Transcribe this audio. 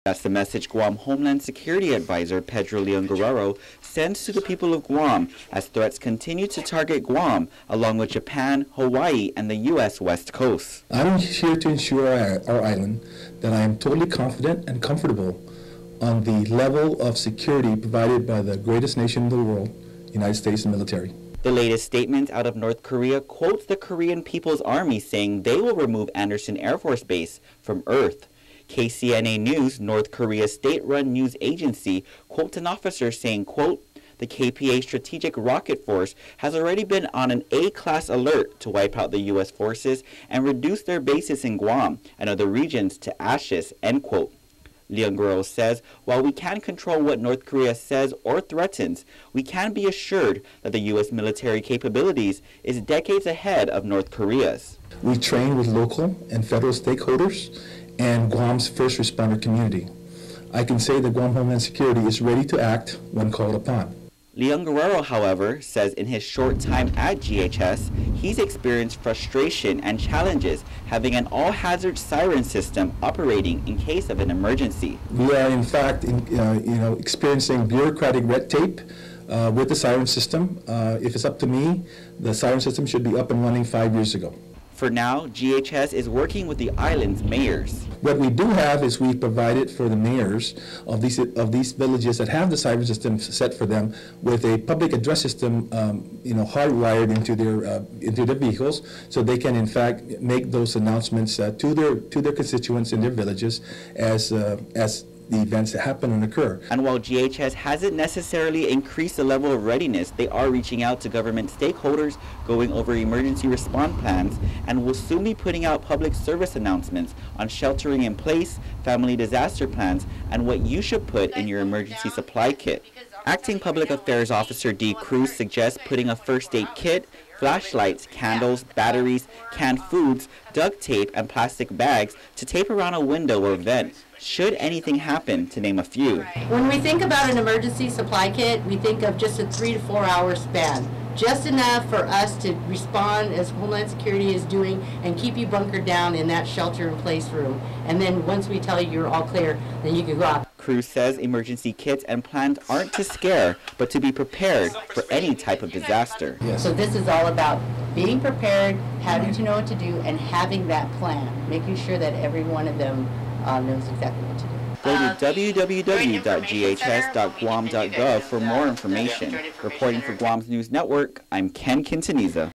That's the message Guam Homeland Security Advisor Pedro Leon Guerrero sends to the people of Guam as threats continue to target Guam, along with Japan, Hawaii, and the U.S. West Coast. I'm here to ensure our island that I am totally confident and comfortable on the level of security provided by the greatest nation in the world, United States military. The latest statement out of North Korea quotes the Korean People's Army saying they will remove Andersen Air Force Base from Earth. KCNA News, North Korea's state-run news agency, quotes an officer saying, quote, "The KPA Strategic Rocket Force has already been on an A-class alert to wipe out the U.S. forces and reduce their bases in Guam and other regions to ashes," end quote. Leon Guerrero says, while we can't control what North Korea says or threatens, we can be assured that the U.S. military capabilities is decades ahead of North Korea's. We train with local and federal stakeholders and Guam's first responder community. I can say that Guam Homeland Security is ready to act when called upon. Leon Guerrero, however, says in his short time at GHS, he's experienced frustration and challenges having an all-hazard siren system operating in case of an emergency. We are, in fact, experiencing bureaucratic red tape with the siren system. If it's up to me, the siren system should be up and running 5 years ago. For now, GHS is working with the island's mayors. What we do have is we've provided for the mayors of these villages that have the siren system set for them with a public address system, hardwired into their vehicles, so they can in fact make those announcements to their constituents in their villages as the events that happen and occur. And while GHS hasn't necessarily increased the level of readiness, they are reaching out to government stakeholders, going over emergency response plans, and will soon be putting out public service announcements on sheltering in place, family disaster plans, and what you should put in your emergency supply kit. Acting Public Affairs Officer D. Cruz suggests putting a first aid kit, flashlights, candles, batteries, canned foods, duct tape, and plastic bags to tape around a window or vent, should anything happen, to name a few. When we think about an emergency supply kit, we think of just a 3 to 4 hour span. Just enough for us to respond as Homeland Security is doing and keep you bunkered down in that shelter-in-place room. And then once we tell you you're all clear, then you can go out. Cruz says emergency kits and plans aren't to scare, but to be prepared for any type of disaster. Yes. So this is all about being prepared, having to know what to do, and having that plan, making sure that every one of them knows exactly what to do. Go to www.ghs.guam.gov for more information. Reporting for Guam's News Network, I'm Ken Quintaniza.